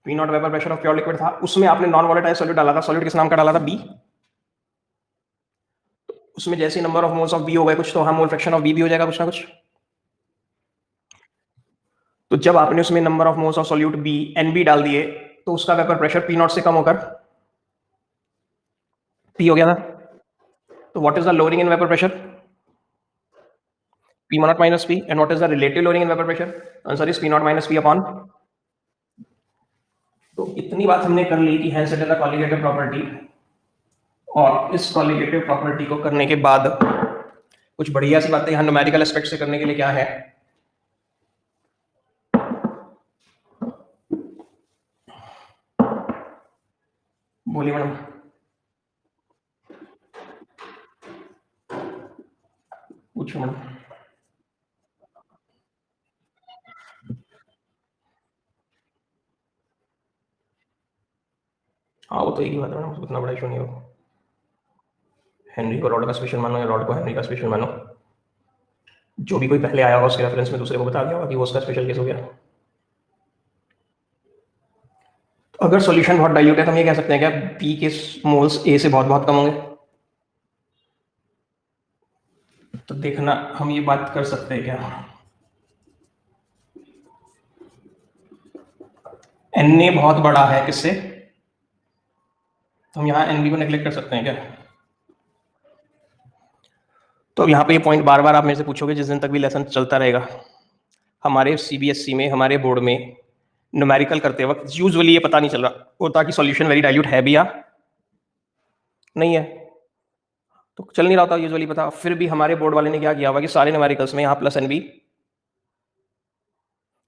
P not vapour pressure of pure liquid था, उसमें आपने नॉन वॉलेटाइल सॉल्यूट डाला था, सॉल्यूट किस नाम का डाला था, बी। उसमें जैसे number of moles of B हो गए कुछ, तो हाँ मोल फ्रैक्शन ऑफ बी भी हो जाएगा कुछ ना कुछ। तो जब आपने उसमें number of moles of solute B N B डाल दिए, तो उसका वेपर प्रेशर पी नॉट से कम होकर पी हो गया था। तो what is the lowering in vapour pressure, P not minus P, and what is the relative lowering in vapour pressure, answer is P not minus P upon. तो इतनी बात हमने कर ली कि hence it is a colligative property, और इस colligative property को करने के बाद कुछ बढ़िया सी बातें यहाँ न्यूमेरिकल एस्पेक्ट से करने के लिए क्या है, बोलिए मैडम। पूछो मैडम। हाँ वो तो एक ही बात है मैडम, उतना बड़ा इशू नहीं हो। हेनरी को रॉड का स्पेशल मानो या रॉड को हेनरी का स्पेशल मानो, जो भी कोई पहले आया होगा उसके रेफरेंस में दूसरे को बता दिया होगा कि वो उसका स्पेशल केस हो गया। तो अगर सॉल्यूशन बहुत डाइल्यूट है तो हम ये कह सकते हैं क्या पी के मोल्स ए से बहुत बहुत कम होंगे। तो देखना हम ये बात कर सकते हैं क्या, एन ए बहुत बड़ा है किससे, तो हम यहाँ एन बी को नेग्लेक्ट कर सकते हैं क्या। तो अब यहाँ पे ये पॉइंट बार बार आप मेरे से पूछोगे जिस दिन तक भी लेसन चलता रहेगा। हमारे सीबीएसई में, हमारे बोर्ड में न्यूमेरिकल करते वक्त यूजुअली ये पता नहीं चल रहा होता कि सॉल्यूशन वेरी डाइल्यूट है भी या नहीं है, तो चल नहीं रहा होता यूजुअली पता। फिर भी हमारे बोर्ड वाले ने क्या किया हुआ कि सारे न्यूमेरिकल्स में यहाँ प्लस एन बी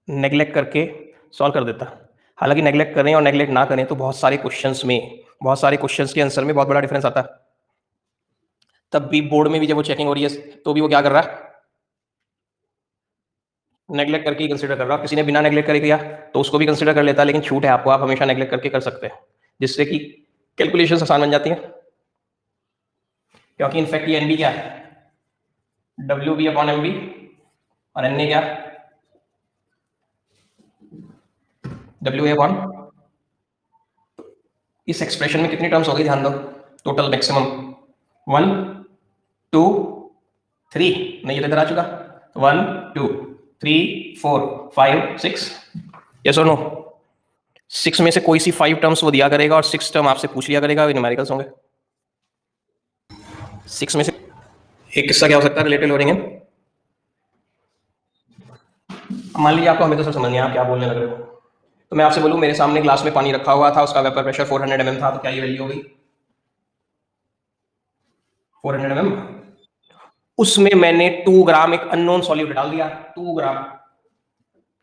नेग्लेक्ट करके सॉल्व कर देता। हालांकि नेग्लेक्ट करें और नेग्लेक्ट ना करें तो बहुत सारे क्वेश्चंस में, बहुत सारे क्वेश्चंस के आंसर में बहुत बड़ा डिफरेंस आता है। तब भी बोर्ड में भी जब वो चेकिंग हो रही है तो भी वो क्या कर रहा है, नेग्लेक्ट करके ही कंसीडर कर रहा है। किसी ने बिना नेग्लेक्ट करे किया तो उसको भी कंसीडर कर लेता है, लेकिन छूट है आपको, आप हमेशा नेग्लेक्ट करके कर सकते हैं, जिससे कि कैलकुलेशन आसान बन जाती है। क्योंकि इनफैक्ट ये एनबी क्या है, W B upon M B, और एन ए क्या, डब्ल्यू ए अपॉन। इस एक्सप्रेशन में कितनी टर्म्स हो गई ध्यान दो, टोटल मैक्सिमम 1 2 3, नहीं ये इधर आ चुका, 1 2 3 4 5 6, यस और नो। 6 में से कोई सी 5 टर्म्स वो दिया करेगा और 6 टर्म आपसे पूछ लिया करेगा, न्यूमेरिकल्स होंगे। 6 में से एक किस्सा क्या हो सकता है, रिलेटेड लोअरिंग है। मान लीजिए आपको हमें तो सब समझ नहीं आया आप क्या बोलने लग रहे हो, तो मैं आपसे बोलूं मेरे सामने ग्लास में पानी रखा हुआ था, उसका वेपर प्रेशर 400 mm था, तो क्या ये वैल्यू हो गई 400 mm। उसमें मैंने 2 ग्राम एक अननोन सॉल्यूट डाल दिया, 2 ग्राम,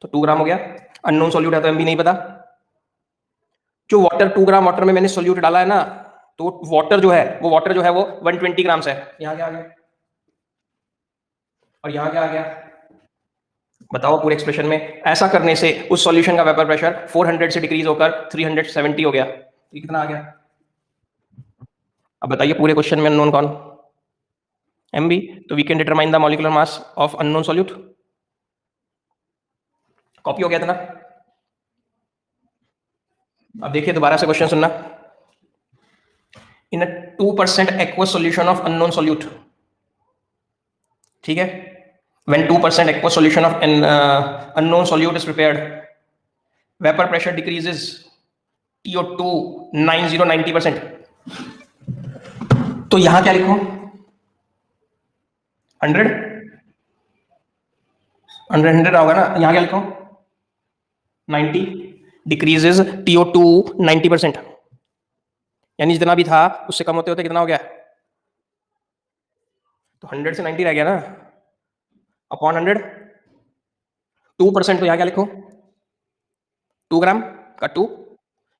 तो 2 ग्राम हो गया। अननोन सॉल्यूट है तो एमबी नहीं पता। जो वाटर 2 ग्राम वाटर में मैंने सॉल्यूट डाला है ना, तो वाटर जो है वो 120 ग्राम्स है। यहाँ क्या आ गया और यहाँ क्या आ गया, बताओ पूरे एक्सप्रेशन में। ऐसा करने से उस सॉल्यूशन का वेपर प्रेशर 400 से डिक्रीज होकर 370 हो गया। तो कितना आ गया, अब बताइए पूरे क्वेश्चन में अननोन कौन, एमबी। तो we can determine the molecular mass of unknown solute. Copy हो गया था ना। अब देखिए दोबारा से क्वेश्चन सुनना। इन अ 2% aqueous solution of unknown solute, ठीक है, when 2% aqueous solution of an unknown solute is prepared, vapor pressure decreases TO2 90%। तो यहां क्या लिखूं, 100 100 होगा ना, यहां क्या लिखूं 90, डिक्रीजेज TO2 90%, यानी जितना भी था उससे कम होते होते कितना हो गया, तो 100 से 90 रह गया ना, अपॉन 100, 2%। तो यहाँ क्या लिखो 2 ग्राम का 2,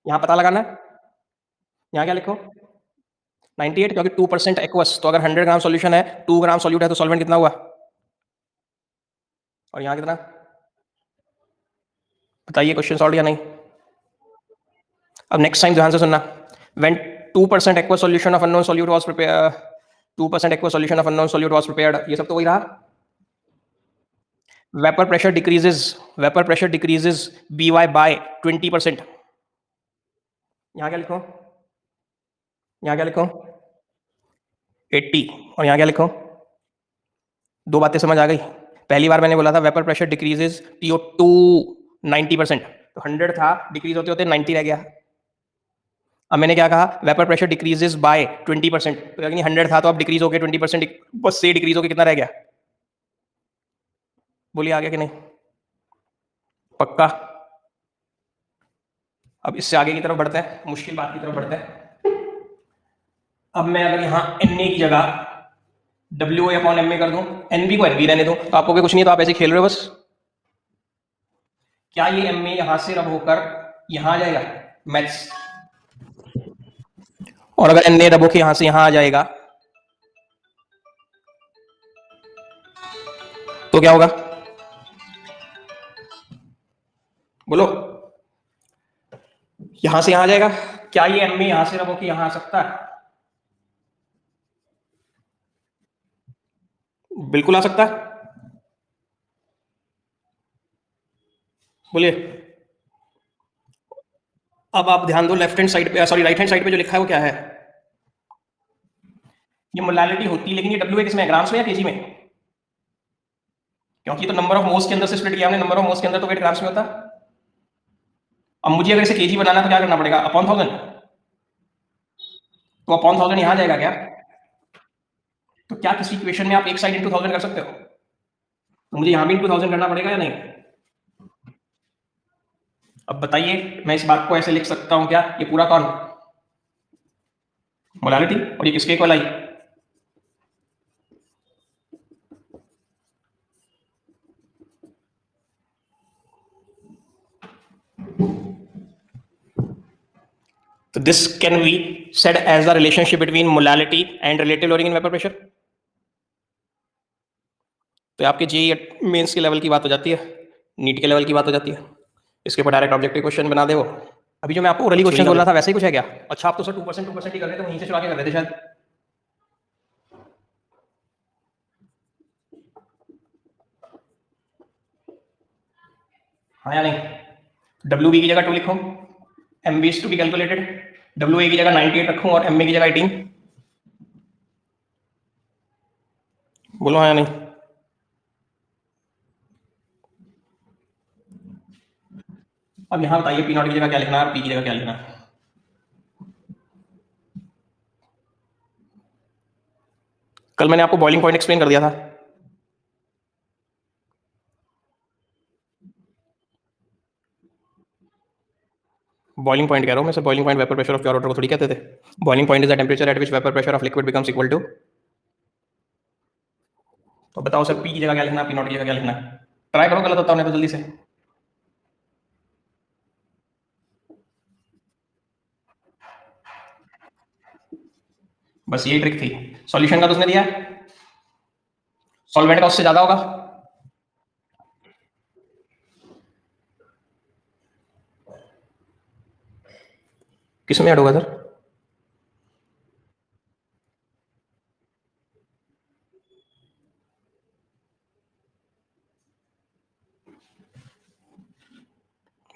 यहाँ पता लगाना है, यहाँ क्या लिखो 98, क्योंकि 2% एक्वस, तो अगर 100 ग्राम सॉल्यूशन है 2 ग्राम सॉल्यूट है तो सॉल्वेंट कितना हुआ, और यहाँ कितना, बताइए क्वेश्चन सॉल्व या नहीं। अब नेक्स्ट टाइम ध्यान से सुनना, when 2% aqueous solution of unknown solute was prepared, 2% aqueous solution of unknown solute was prepared, ये सब तो वही रहा। vapor pressure decreases by 20%, यहाँ क्या लिखूं? यहाँ क्या लिखूं? 80। और यहाँ क्या लिखूं? दो बातें समझ आ गई। पहली बार मैंने बोला था वेपर प्रेशर डिक्रीजेज PO2 90%, तो 100 था, डिक्रीज होते होते 90 रह गया। अब मैंने क्या कहा? वेपर प्रेशर डिक्रीजेज बाय 20%, तो यानी 100 था तो अब डिक्रीज हो गया 20%, बस से डिक्रीज होकर कितना रह गया? बोलिए आ गया कि नहीं? पक्का? अब इससे आगे की तरफ बढ़ते हैं, मुश्किल बात की तरफ बढ़ते हैं। अब मैं अगर यहाँ NA की जगह WA/MA कर दूं, NB को NB रहने दूं, तो आपको कुछ नहीं, तो आप ऐसे खेल रहे हो बस। क्या ये MA यहां से रब होकर यहां आ जाएगा मैथ्स? और अगर NA रब होकर यहां से यहां आ जाएगा तो क्या होगा? बोलो। यहां से यहां आ जाएगा। क्या ये MA यहां से रब होकर यहां आ सकता है? बिल्कुल आ सकता है। बोलिए। अब आप ध्यान दो, लेफ्ट हैंड साइड पे, सॉरी राइट हैंड साइड पे जो लिखा है वो क्या है? ये मोलालिटी होती है, लेकिन ये WA किसमें है, ग्राम्स में या केजी में? क्योंकि तो नंबर ऑफ मोल्स के अंदर से स्प्लिट किया हमने, नंबर ऑफ मोल्स के अंदर तो वेट ग्राम्स में होता। अब मुझे अगर इसे केजी बनाना है तो क्या करना पड़ेगा? अपॉन 1000। तो अपॉन 1000 यहां जाएगा क्या? तो क्या किसी इक्वेशन में आप एक साइड इंटू 1000 कर सकते हो? तो मुझे यहां भी इंटू 1000 करना पड़ेगा या नहीं? अब बताइए, मैं इस बात को ऐसे लिख सकता हूं क्या? ये पूरा कौन? मोलालिटी। और ये किसके इक्वल आई? तो this can be said as the relationship between molality and relative lowering in vapour pressure. तो आपके जेईई मेंस के लेवल की बात हो जाती है, नीट के लेवल की बात हो जाती है। इसके ऊपर डायरेक्ट ऑब्जेक्टिव क्वेश्चन बना दे वो। अभी जो मैं आपको ओरली क्वेश्चन बोल रहा था वैसे ही कुछ है क्या? अच्छा, आप तो सर 2% ही कर रहे थे, वहीं से शुरू के कर रहे थे शायद। हाँ या नहीं? WB की जगह 2 लिखो, MB is to be calculated, WA की जगह 98 रखूं और MA की जगह 18। बोलो हाँ या नहीं? अब यहाँ बताइए P0 की जगह क्या लिखना है और P की जगह क्या लिखना है? कल मैंने आपको बॉइलिंग पॉइंट एक्सप्लेन कर दिया था। बॉइलिंग पॉइंट कह रहा हूँ मैं, sir boiling point vapour pressure of pure water को थोड़ी कहते थे। Boiling point is the temperature at which vapour pressure of liquid becomes equal to. तो बताओ सर P की जगह क्या लिखना है, P0 की जगह क्या लिखना है? ट्राई करो, गलत होता है तो जल्दी से। बस यही ट्रिक थी। सॉल्यूशन का तो उसने दिया, सॉल्वेंट का उससे ज्यादा होगा। किसमें ऐड होगा सर?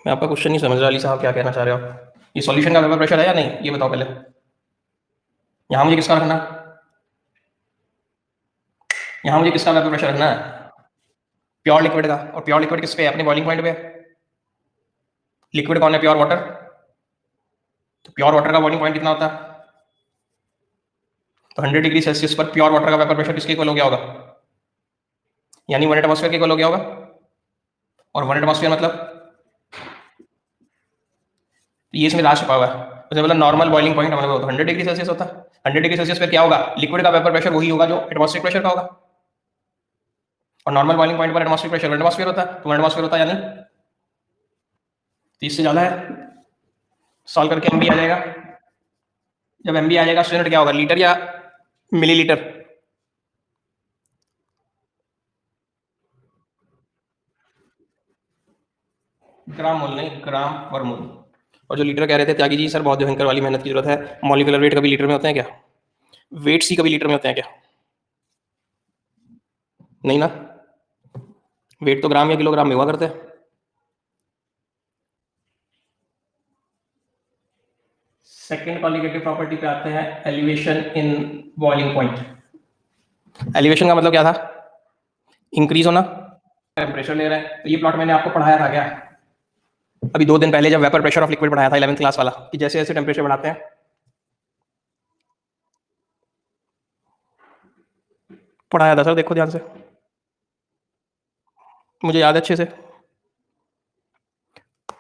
मैं आपका क्वेश्चन नहीं समझ रहा अली साहब, क्या कहना चाह रहे हो आप? ये सॉल्यूशन का वेपर प्रेशर है या नहीं, ये बताओ पहले। यहाँ मुझे किसका रखना है? यहाँ मुझे किसका वेपर प्रेशर रखना है? प्योर लिक्विड का। और प्योर लिक्विड किस पे है? अपने बॉइलिंग पॉइंट पे। लिक्विड कौन है? Pure water. तो प्योर वाटर का बॉइलिंग पॉइंट कितना होता है? तो 100 डिग्री सेल्सियस पर प्योर वाटर का वेपर प्रेशर किसके इक्वल हो गया होगा? यानी 1 एटमॉस्फेयर के इक्वल हो गया होगा। और 1 एटमॉस्फेयर मतलब ये इसमें लास्ट छुपा हुआ है, उसने बोला नॉर्मल बॉइलिंग पॉइंट हमारे तो 100 डिग्री सेल्सियस होता है। 100 डिग्री सेल्सियस पर क्या होगा? लिक्विड का वेपर प्रेशर वही होगा जो एटमॉस्फेरिक प्रेशर का होगा। और नॉर्मल बॉइलिंग पॉइंट पर एटमॉस्फेरिक प्रेशर 1 एटमॉस्फेयर होता है, तो 1 एटमॉस्फेयर होता है यानी 30 से ज्यादा है। सॉल्व करके MB आ जाएगा। जब MB आ जाएगा स्टूडेंट क्या होगा, लीटर या मिलीलीटर? ग्राम मोल नहीं, ग्राम पर मोल। और जो लीटर कह रहे थे त्यागी जी, सर बहुत भयंकर वाली मेहनत की जरूरत है। मॉलिक्यूलर वेट कभी लीटर में होते हैं क्या? वेट सी कभी लीटर में होते हैं क्या? नहीं ना। वेट तो ग्राम या किलोग्राम में हुआ करते हैं। सेकेंड कॉलिगेटिव प्रॉपर्टी पे आते हैं, elevation in boiling point. Elevation का मतलब क्या था? इंक्रीज होना। टेम्परेचर ले रहा है, तो ये प्लॉट मैंने आपको पढ़ाया था क्या अभी 2 दिन पहले, जब वेपर प्रेशर ऑफ लिक्विड पढ़ाया था 11th क्लास वाला, कि जैसे जैसे टेम्परेचर बढ़ाते हैं, पढ़ाया था सर, देखो ध्यान से, मुझे याद है अच्छे से।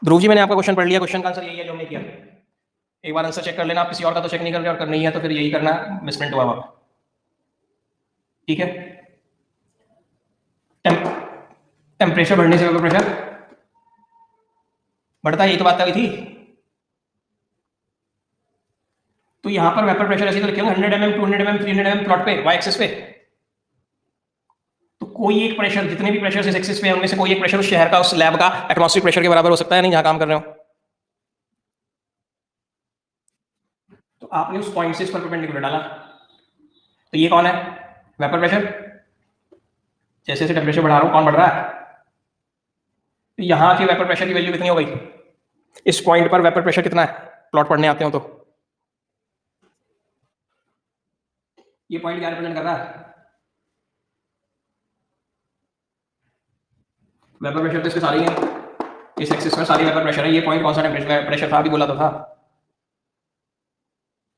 ध्रुव जी मैंने आपका क्वेश्चन पढ़ लिया, क्वेश्चन का आंसर यही है जो हमने किया। एक बार आंसर चेक कर लेना, आप किसी और का तो चेक नहीं कर रहे, और करना ही है तो फिर यही करना, मिसप्रिंट हुआ वहां, ठीक है। टेम्परेचर बढ़ने से वेपर प्रेशर बढ़ता है, यही तो बात हुई थी। तो यहां पर वेपर प्रेशर ऐसे तो लिखे होंगे 100 mm, 200 mm, 300 mm प्लॉट पे वाई एक्सिस पे। तो कोई एक प्रेशर, जितने भी प्रेशर इस एक्सिस पे हैं उनमें से कोई एक प्रेशर उस शहर का, उस लैब का एटमॉस्फेरिक प्रेशर के बराबर हो सकता है नहीं, जहां काम कर रहे हो। तो आपने उस पॉइंट से इस पर परपेंडिकुलर डाला, तो ये कौन है? Vapour pressure. जैसे जैसे टेम्परेचर बढ़ा रहा हूं कौन बढ़ रहा है? तो यहां की वेपर प्रेशर की वैल्यू कितनी हो गई? इस पॉइंट पर वेपर प्रेशर कितना है? प्लॉट पढ़ने आते हो तो ये पॉइंट क्या रिप्रेजेंट कर रहा है? वेपर प्रेशर तो इसके सारे ही है, इस एक्सिस में सारी वेपर प्रेशर है। ये पॉइंट कौन सा टेम्परेचर प्रेशर था? अभी बोला तो था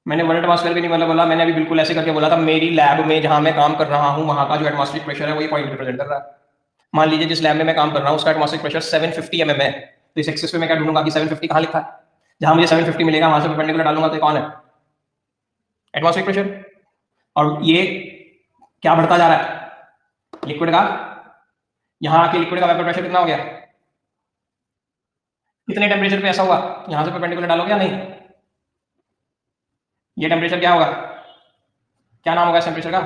मैंने 1 एटमॉस्फेयर भी नहीं मतलब बोला, मैंने अभी बिल्कुल ऐसे करके बोला था, मेरी लैब में जहां मैं काम कर रहा हूं वहां का जो एटमॉस्फेरिक प्रेशर है वो ये पॉइंट रिप्रेजेंट कर रहा है। मान लीजिए जिस लैब में मैं काम कर रहा हूं उसका एटमॉस्फेरिक प्रेशर 750 mm है, तो इस एक्सिस पे मैं क्या ढूंढूंगा कि 750 कहां लिखा है? जहां मुझे 750 मिलेगा वहां से परपेंडिकुलर डालूंगा, तो कौन है? Atmospheric pressure. और ये क्या बढ़ता जा रहा है? लिक्विड का। यहाँ आके लिक्विड का वेपर प्रेशर कितना हो गया? कितने टेम्परेचर पे ऐसा हुआ? यहां से परपेंडिकुलर डालोगे या नहीं? ये टेम्परेचर क्या होगा? क्या नाम होगा इस टेम्परेचर का?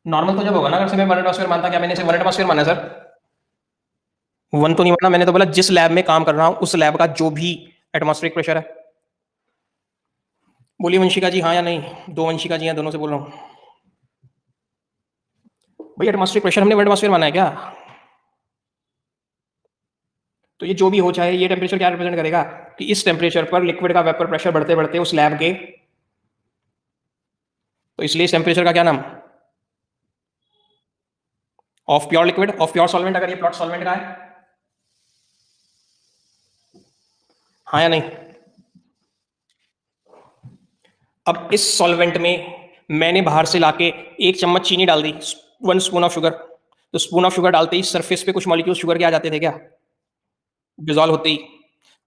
नॉर्मल तो जब होगा ना, अगर से मैं 1 एटमॉस्फेयर मानता, क्या मैंने इसे 1 एटमॉस्फेयर माना सर? 1 तो नहीं माना मैंने, तो बोला जिस लैब में काम कर रहा हूं उस लैब का जो भी एटमॉस्फेरिक प्रेशर है। बोलिए वंशिका जी हाँ या नहीं? 2 वंशिका जी हैं, दोनों से बोल रहा हूं। भाई एटमॉस्फेरिक प्रेशर हमने 1 एटमॉस्फेयर माना है क्या? तो ये जो भी हो, चाहे ये टेम्परेचर क्या रिप्रेजेंट करेगा कि इस टेम्परेचर पर लिक्विड का वेपर प्रेशर बढ़ते बढ़ते उस लैब के, तो इसलिए इस टेम्परेचर का क्या नाम? Of pure liquid, of pure solvent. अगर ये प्लॉट सॉल्वेंट का है, हाँ या नहीं? अब इस सॉल्वेंट में मैंने बाहर से लाके 1 चम्मच चीनी डाल दी, 1 स्पून ऑफ शुगर, तो स्पून ऑफ शुगर डालते ही सरफेस पे कुछ मॉलिक्यूल शुगर के आ जाते थे क्या? डिजोल्व होते ही।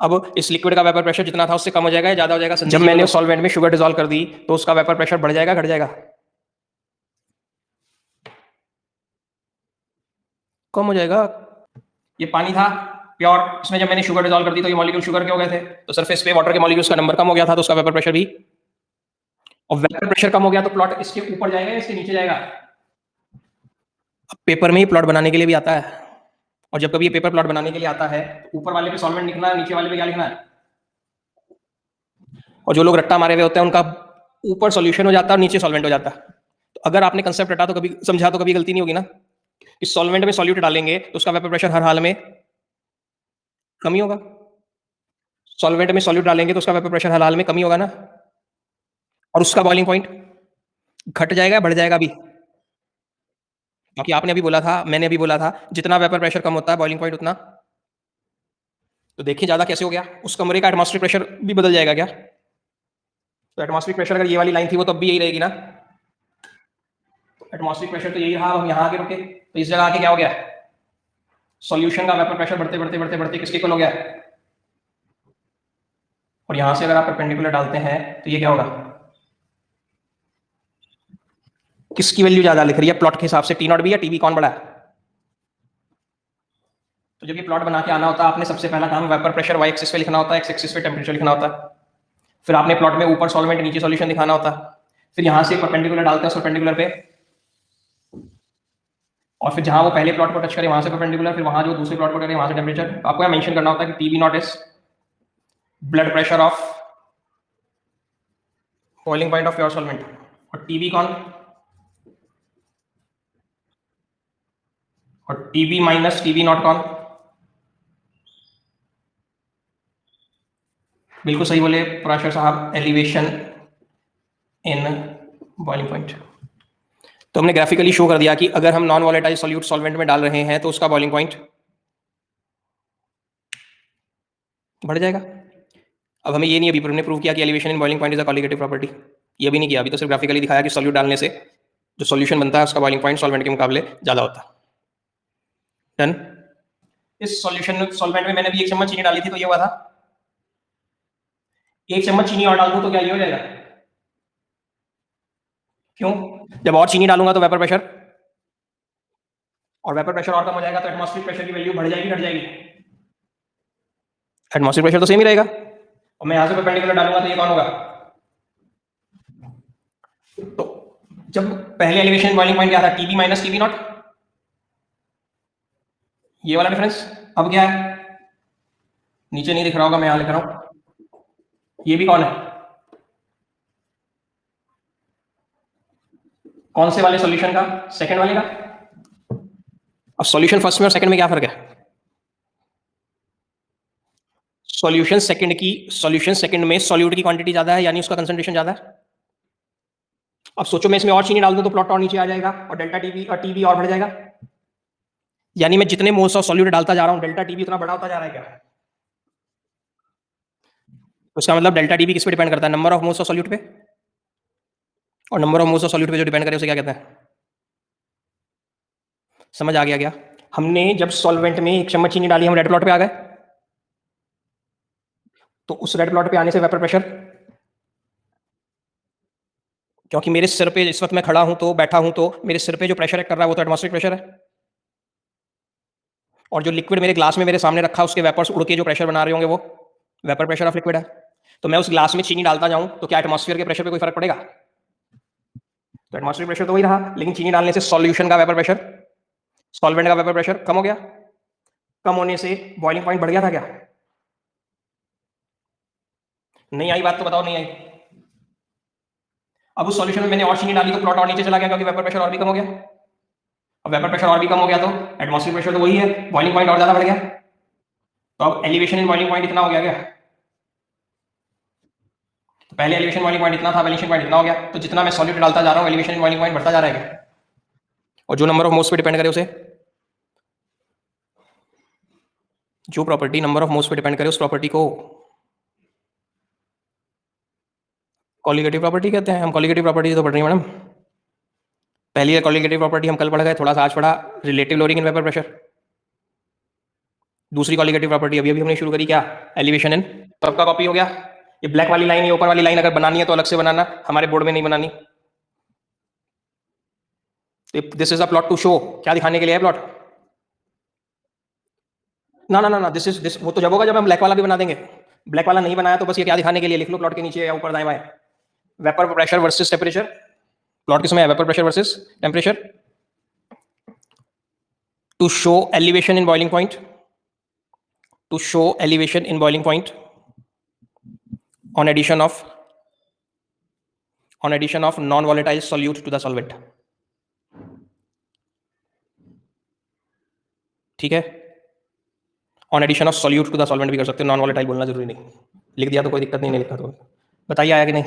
अब इस लिक्विड का वेपर प्रेशर जितना था उससे कम हो जाएगा या ज्यादा हो जाएगा? जब मैंने उस सॉल्वेंट में शुगर डिजोल्व कर दी तो उसका वेपर प्रेशर बढ़ जाएगा घट जाएगा? कम हो जाएगा। ये पानी था प्योर, इसमें जब मैंने शुगर डिजोल्व कर दी तो ये मॉलिक्यूल शुगर के हो गए थे, तो सरफेस पे वाटर के मॉलिक्यूल्स का नंबर कम हो गया था, तो उसका वेपर प्रेशर भी, और वेपर प्रेशर कम हो गया तो प्लॉट इसके ऊपर जाएगा या इसके नीचे जाएगा? अब पेपर में ही प्लॉट बनाने के लिए भी आता है, और जब कभी ये पेपर प्लॉट बनाने के लिए आता है तो ऊपर वाले पे सॉल्वेंट लिखना है, नीचे वाले पे क्या लिखना है? और जो लोग रट्टा मारे हुए होते हैं उनका ऊपर सॉल्यूशन हो जाता है और नीचे सॉल्वेंट हो जाता है। तो अगर आपने कंसेप्ट रटा तो कभी समझा तो कभी गलती नहीं होगी ना। इस सॉल्वेंट में सॉल्यूट डालेंगे तो उसका वेपर प्रेशर हर हाल में कम ही होगा। सॉल्वेंट में सॉल्यूट डालेंगे तो उसका वेपर प्रेशर हर हाल में कम ही होगा ना, और उसका बॉइलिंग पॉइंट घट जाएगा बढ़ जाएगा भी? क्योंकि आपने अभी बोला था, मैंने अभी बोला था, जितना वेपर प्रेशर कम होता है बॉइलिंग पॉइंट उतना। तो देखिए ज्यादा कैसे हो गया, उस कमरे का एटमॉस्फेरिक प्रेशर भी बदल जाएगा क्या? तो एटमॉस्फेरिक प्रेशर अगर ये वाली लाइन थी वो तब भी यही रहेगी ना। एटमॉस्फेरिक प्रेशर तो यही रहा, हम यहाँ आके रुके, तो इस जगह आके क्या हो गया? सॉल्यूशन का वेपर प्रेशर बढ़ते बढ़ते बढ़ते बढ़ते किसके इक्वल हो गया? और यहां से अगर आप परपेंडिकुलर डालते हैं तो ये क्या होगा? किसकी वैल्यू ज्यादा लिख रही है प्लॉट के हिसाब से, टी नॉट बी या टीबी, कौन बड़ा है? तो जब ये प्लॉट बना के आना होता है, आपने सबसे पहला काम वेपर प्रेशर वाई एक्सिस पे लिखना होता है, एक्स एक्सिस पे टेम्परेचर लिखना होता है। फिर आपने प्लॉट में ऊपर सॉल्वेंट नीचे सॉल्यूशन दिखाना होता है। फिर यहां से परपेंडिकुलर डालते हैं, परपेंडिकुलर पे, और फिर जहां वो पहले प्लॉट को टच करे वहां से परपेंडिकुलर, फिर वहां जो दूसरे प्लॉट को करे वहां से टेम्परेचर। आपको क्या मेंशन करना होता है कि TB naught is blood pressure of boiling point of pure solvent, और टीबी कौन? और टीबी माइनस टीबी नॉट कौन? बिल्कुल सही बोले पराशर साहब, एलिवेशन इन बॉइलिंग पॉइंट। तो हमने ग्राफिकली शो कर दिया कि अगर हम नॉन वॉलेटाइल सॉल्यूट सॉल्वेंट में डाल रहे हैं तो उसका बॉइलिंग पॉइंट बढ़ जाएगा। अब हमें ये नहीं अभी हमने प्रूव किया कि elevation in boiling point is a colligative property, ये भी नहीं किया अभी, तो सिर्फ ग्राफिकली दिखाया कि सॉल्यूट डालने से जो सॉल्यूशन बनता है उसका बॉइलिंग पॉइंट सॉल्वेंट के मुकाबले ज़्यादा होता है। डन। इस सॉल्यूशन सॉल्वेंट में मैंने भी 1 चम्मच चीनी डाली थी तो ये हुआ था, 1 चम्मच चीनी और डाल दूं तो क्या ये हो जाएगा? क्यों? जब और चीनी डालूंगा तो वेपर प्रेशर, और वेपर प्रेशर और कम हो जाएगा तो एटमॉस्फेरिक प्रेशर की वैल्यू बढ़ जाएगी घट जाएगी? एटमॉस्फेरिक प्रेशर तो सेम ही रहेगा, और मैं यहां से परपेंडिकुलर डालूंगा तो ये कौन होगा? तो जब पहले एलिवेशन बॉइलिंग पॉइंट क्या था, टीबी माइनस टीबी नॉट, ये वाला डिफरेंस। अब क्या है, नीचे नहीं दिख रहा होगा, मैं यहां लिख रहा हूं, ये भी कौन है, कौन से वाले सॉल्यूशन का, सेकंड वाले का। अब सॉल्यूशन फर्स्ट में और सेकंड में क्या फर्क है? सॉल्यूशन सेकंड में सॉल्यूट की क्वांटिटी ज्यादा है, यानी उसका कंसंट्रेशन ज्यादा है। अब सोचो मैं इसमें और चीनी डाल दूं तो प्लॉट और नीचे आ जाएगा और डेल्टा टीबी और टीबी और बढ़ जाएगा, यानी मैं जितने मोल्स ऑफ सॉल्यूट डालता जा रहा हूं डेल्टा टीबी उतना बड़ा होता जा रहा है क्या? तो इसका मतलब डेल्टा टीबी किस पे डिपेंड करता है, number of moles of solute पे, और number of moles of solute पे जो डिपेंड करे उसे क्या कहते हैं? समझ आ गया क्या? हमने जब सॉल्वेंट में 1 चम्मच चीनी डाली हम रेड प्लॉट पे आ गए, तो उस रेड प्लॉट पे आने से वेपर प्रेशर, क्योंकि मेरे सिर पे इस वक्त मैं खड़ा हूं तो बैठा हूं तो मेरे सिर पे जो प्रेशर एक्ट कर रहा है वो तो एटमॉस्फेरिक प्रेशर है, और जो लिक्विड मेरे ग्लास में मेरे सामने रखा उसके वेपर्स उड़ के जो प्रेशर बना रहे होंगे वो वेपर प्रेशर ऑफ लिक्विड है। तो मैं उस ग्लास में चीनी डालता जाऊं तो क्या एटमॉस्फेयर के प्रेशर पे कोई फर्क पड़ेगा? तो एटमॉस्फेरिक प्रेशर तो वही रहा, लेकिन चीनी डालने से सॉल्यूशन का वेपर प्रेशर, सॉल्वेंट का वेपर प्रेशर कम हो गया, कम होने से बॉइलिंग पॉइंट बढ़ गया था क्या? नहीं आई बात तो बताओ, नहीं आई। अब उस सॉल्यूशन में मैंने और चीनी डाली तो प्लॉट और नीचे चला गया क्योंकि वेपर प्रेशर और भी कम हो गया। अब वेपर प्रेशर और भी कम हो गया तो एटमॉस्फेरिक प्रेशर तो वही है, बॉइलिंग पॉइंट और ज्यादा बढ़ गया। तो अब एलिवेशन इन बॉइलिंग पॉइंट इतना हो गया क्या? तो पहले एलिवेशन बॉइलिंग पॉइंट इतना था, एलिवेशन पॉइंट इतना हो गया, तो जितना मैं सॉल्यूट डालता जा रहा हूँ एलिवेशन इन बॉइलिंग पॉइंट बढ़ता जा रहा है क्या? और जो नंबर ऑफ मोल्स पे डिपेंड करे उसे, जो प्रॉपर्टी नंबर ऑफ मोल्स पे डिपेंड करे उस प्रॉपर्टी को कॉलिगेटिव प्रॉपर्टी कहते हैं। हम कॉलिगेटिव प्रॉपर्टी तो पढ़ रही है मैडम, पहली कॉलिगेटिव प्रॉपर्टी हम कल पढ़ गए, थोड़ा सा आज पढ़ा, relative lowering in vapour pressure. दूसरी कॉलिगेटिव प्रॉपर्टी अभी अभी हमने शुरू करी, क्या, एलिवेशन इन। तो आपका कॉपी हो गया, ये ब्लैक वाली लाइन, ये ऊपर वाली लाइन अगर बनानी है तो अलग से बनाना, हमारे बोर्ड में नहीं बनानी। This is a plot to show, क्या दिखाने के लिए है प्लॉट? ना ना ना ना, दिस वो तो जब होगा जब हम ब्लैक वाला भी बना देंगे, ब्लैक वाला नहीं बनाया तो बस ये क्या दिखाने के लिए, लिख लो प्लॉट के नीचे या ऊपर दाएं बाएं, vapour pressure versus temperature. Plot किसमें है, vapour pressure versus temperature, to show elevation in boiling point, to show elevation in boiling point on addition of non volatile solute to the solvent। ठीक है, on addition of solute to the solvent भी कर सकते हो, non volatile बोलना जरूरी नहीं, लिख दिया तो कोई दिक्कत नहीं, नहीं लिखा तो बताइए आया कि नहीं।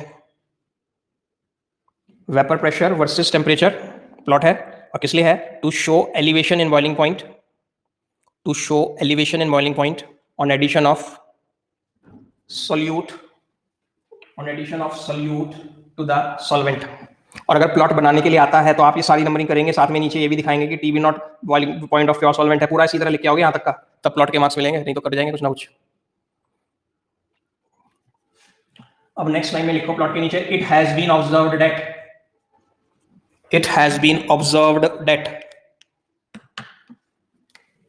Vapour pressure versus temperature plot है, और किस लिए है, to show elevation in boiling point, to show elevation in boiling point on addition of solute, on addition of solute to the solvent. और अगर प्लॉट बनाने के लिए आता है तो आप ये सारी नंबरिंग करेंगे, साथ में नीचे ये भी दिखाएंगे कि TB naught boiling point of pure solvent है, पूरा इसी तरह लिख के आओगे यहाँ तक का, तब प्लॉट के मार्क्स मिलेंगे, नहीं तो कट जाएंगे कुछ ना कुछ। अब नेक्स्ट लाइन में लिखो प्लॉट के नीचे, it has been observed that, it has been observed that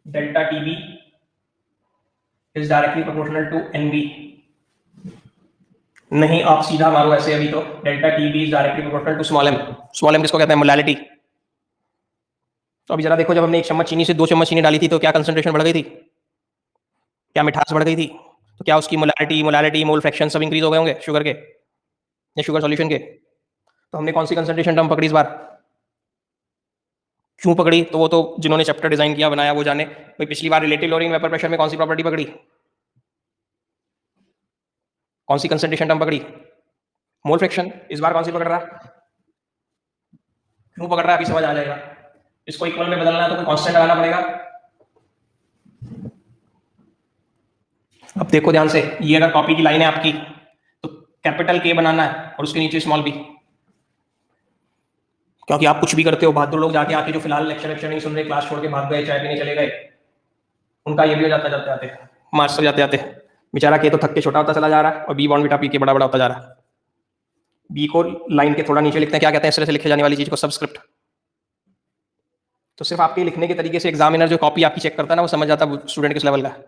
delta TB is directly proportional to NB। नहीं, आप सीधा मारो ऐसे अभी तो, delta TB is directly proportional to small m। Small m किसको कहते हैं, मोलैलिटी। तो अभी जरा देखो, जब हमने 1 चम्मच चीनी से 2 चम्मच चीनी डाली थी तो क्या कंसंट्रेशन बढ़ गई थी, क्या मिठास बढ़ गई थी, तो क्या उसकी मोलैलिटी मोल फ्रैक्शन सब इंक्रीज हो गए होंगे शुगर के या शुगर सॉल्यूशन के। तो हमने कौन सी कंसंट्रेशन टर्म पकड़ी इस बार, क्यों पकड़ी, तो वो तो जिन्होंने चैप्टर डिजाइन किया बनाया वो जाने। भाई पिछली बार रिलेटिव लोडिंग वेपर प्रेशर में कौन सी प्रॉपर्टी पकड़ी, कौन सी कंसंट्रेशन टर्म पकड़ी? Mole fraction. इस बार कौन सी पकड़ रहा है? क्यों पकड़ रहा है अभी समझ आ जाएगा। इसको इक्वल में बदलना है तो कोई कांस्टेंट लगाना पड़ेगा। अब देखो ध्यान से, ये अगर कॉपी की लाइन है आपकी तो कैपिटल के बनाना है और उसके नीचे स्मॉल बी, क्योंकि आप कुछ भी करते हो, बहादुर लोग जाके आके जो फिलहाल लेक्चर नहीं सुन रहे, क्लास छोड़ के भाग गए, चाय पीने चले गए, उनका ये भी हो जाता जाते जाते मार्क्स जाते जाते बेचारा के तो थक के छोटा होता चला जा रहा है और बी बॉन्ड बिटा पी के बड़ा बड़ा होता जा रहा है। बी को लाइन के थोड़ा नीचे लिखते हैं, क्या कहते हैं इस तरह से लिखे जाने वाली चीज को? सबस्क्रिप्ट। तो सिर्फ आपके लिखने के तरीके से एग्जामिनर जो कॉपी आपकी चेक करता है ना, वो समझ जाता है स्टूडेंट किस लेवल का है,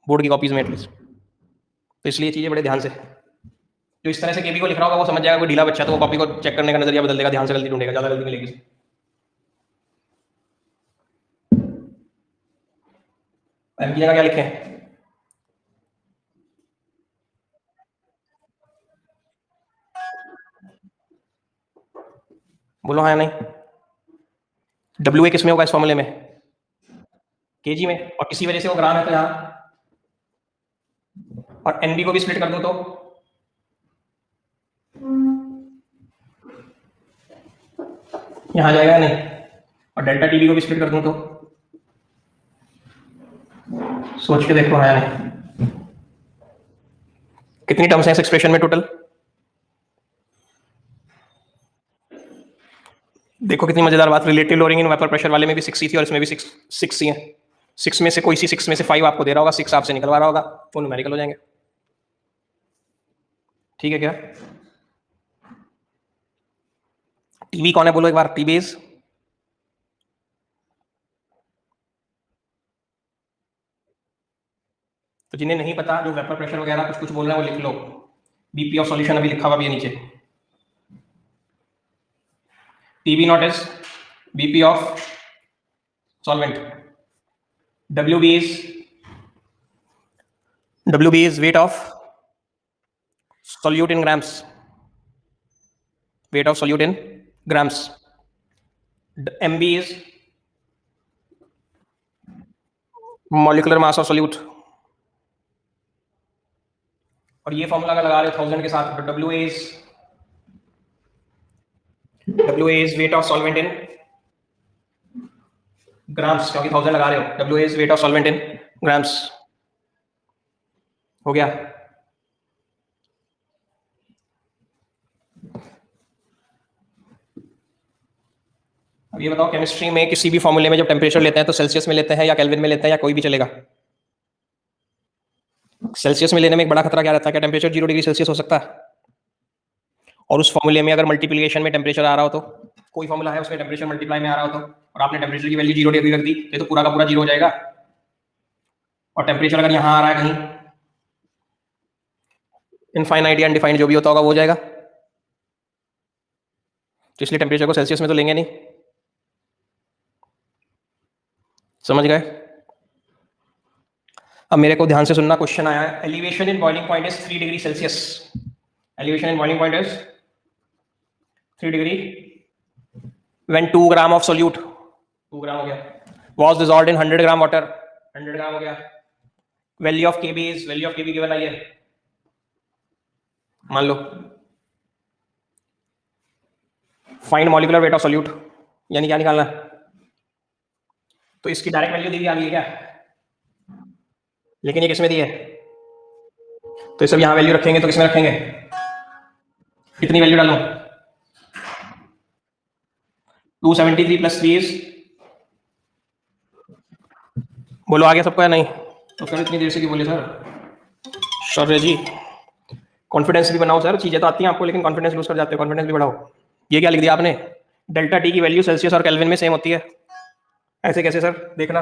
बोर्ड की कॉपीज में एटलीस्ट। तो इसलिए चीजें बड़े ध्यान से, जो इस तरह से केबी को लिख रहा होगा वो समझ जाएगा, कोई ढीला बच्चा तो वो कॉपी को चेक करने का नजरिया बदल देगा, ध्यान से गलती ढूंढेगा, ज्यादा गलती मिलेगी। एम की जगह क्या लिखें? बोलो हाँ या नहीं। डब्ल्यू ए किस में होगा इस फॉर्मूले में? केजी में, और किसी वजह से वो ग्राम है तो यहाँ, और एनबी को भी स्प्लिट कर दो तो यहाँ जाएगा नहीं, और डेल्टा टीबी को भी स्प्लिट कर दूं तो सोच के देखो है नहीं। कितनी टर्म्स हैं इस एक्सप्रेशन में टोटल? देखो कितनी मजेदार बात, relative lowering in vapour pressure वाले में भी 6 थी और इसमें भी 6 ही है। 6 में से कोई सी 6 में से 5 आपको दे रहा होगा, 6 आपसे निकलवा रहा होगा, वो न्यूमेरिकल हो जाएंगे। ठीक है क्या? टीवी कौन है बोलो एक बार, टी बेस। तो जिन्हें नहीं पता, जो वेपर प्रेशर वगैरह कुछ कुछ बोल रहे हैं वो लिख लो, बीपी ऑफ सॉल्यूशन अभी लिखा हुआ भी है नीचे। TB naught is BP of solvent, WB is weight of solute in grams, weight of solute in grams. MB is molecular mass of solute, और ये फॉर्मूला अगर लगा रहे हो 1000 के साथ तो WA is weight of solvent in grams, क्योंकि 1000 लगा रहे हो, WA is weight of solvent in grams। हो गया? अब ये बताओ, केमिस्ट्री में किसी भी फॉर्मूले में जब टेम्परेचर लेते हैं तो सेल्सियस में लेते हैं या केल्विन में लेते हैं या कोई भी चलेगा? सेल्सियस में लेने में एक बड़ा खतरा क्या रहता है, क्या टेम्परेचर 0 डिग्री सेल्सियस हो सकता है? और उस फॉर्मूले में अगर मल्टीप्लिकेशन में टेम्परेचर आ रहा हो तो, कोई फॉर्मूला है उसमें टेम्परेचर मल्टीप्लाई में आ रहा हो तो, और आपने टेम्परेचर की वैल्यू 0 डिग्री रख दी, तो पूरा का पूरा 0 हो जाएगा। और टेम्परेचर अगर यहाँ आ रहा है कहीं, इनफाइनाइट या अनडिफाइंड जो भी होता होगा वो हो जाएगा। तो इसलिए टेम्परेचर को सेल्सियस में तो लेंगे नहीं। समझ गए? अब मेरे को ध्यान से सुनना, क्वेश्चन आया है, elevation in boiling point is 3 degree Celsius. Elevation in boiling point is 3 degree when 2 gram of solute, 2 gram हो गया, was dissolved in 100 gram water, 100 gram हो गया। Value of Kb is, value of Kb given आई है, मान लो। Find molecular weight of solute, यानी क्या निकालना है? तो इसकी डायरेक्ट वैल्यू दी हुई आ गई है क्या? लेकिन ये किसमें दी है? तो सब यहां वैल्यू रखेंगे तो किसमें रखेंगे? कितनी वैल्यू डालूं? 273 प्लस 3 इज, बोलो आ गया सबको या नहीं? तो सर इतनी देर से क्यों बोले सर? सर जी कॉन्फिडेंस भी बनाओ सर, चीजें तो आती हैं आपको लेकिन कॉन्फिडेंस लूज कर जाते हो, कॉन्फिडेंस भी बढ़ाओ। ये क्या लिख दिया आपने? डेल्टा टी की वैल्यू सेल्सियस और केल्विन में सेम होती है। ऐसे कैसे सर? देखना,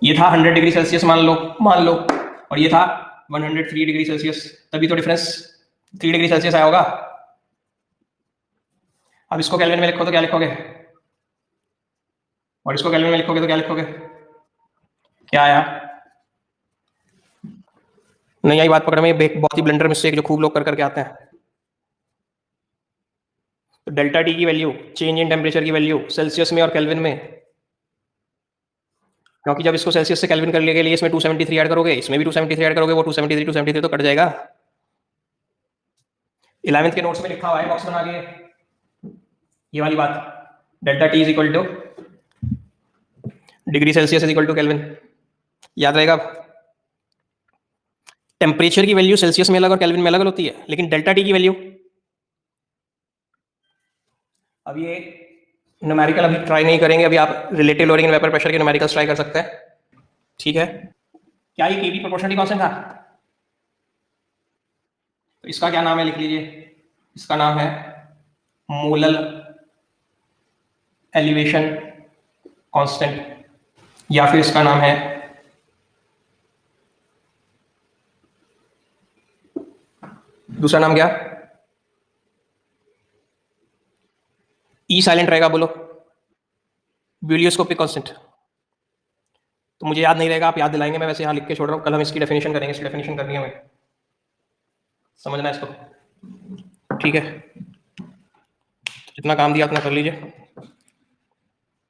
ये था 100 डिग्री सेल्सियस मान लो, और ये था 103 डिग्री सेल्सियस, तभी तो डिफरेंस 3 डिग्री सेल्सियस आया होगा। अब इसको केल्विन में लिखो तो क्या लिखोगे? और इसको केल्विन में लिखोगे तो क्या लिखोगे? क्या आया? नहीं आई बात पकड़ में, बहुत ही ब्लंडर मिस्टेक जो खूब लोग कर करके आते हैं। तो डेल्टा टी की वैल्यू, चेंज इन टेम्परेचर की वैल्यू सेल्सियस में और केल्विन में क्योंकि जब इसको सेल्सियस से केल्विन करने के लिए इसमें 273 ऐड करोगे, इसमें भी 273 ऐड करोगे, वो 273 तो कट जाएगा। 11th के नोट्स में लिखा हुआ है बॉक्स बना के ये वाली बात, delta T is equal to degree Celsius is equal to kelvin, याद रहेगा। टेम्परेचर की वैल्यू सेल्सियस में अलग और केल्विन में अलग होती है, लेकिन डेल्टा टी की वैल्यू, अब ये न्यूमेरिकल अभी ट्राई नहीं करेंगे, अभी आप relative loading and vapour pressure के न्यूमेरिकल्स ट्राई कर सकते हैं, ठीक है। क्या ये केबी प्रोपोर्शनलिटी कांस्टेंट था? तो इसका क्या नाम है, लिख लीजिए, इसका नाम है मोलल एलिवेशन कांस्टेंट, या फिर इसका नाम है दूसरा नाम क्या, ई साइलेंट रहेगा, बोलो, ब्यूलियोस्कोपिक कांस्टेंट। तो मुझे याद नहीं रहेगा, आप याद दिलाएंगे, मैं वैसे यहाँ लिख के छोड़ रहा हूँ, कल हम इसकी डेफिनेशन करेंगे, इसकी डेफिनेशन करनी है हमें, समझना है इसको, ठीक है। जितना काम दिया उतना कर लीजिए।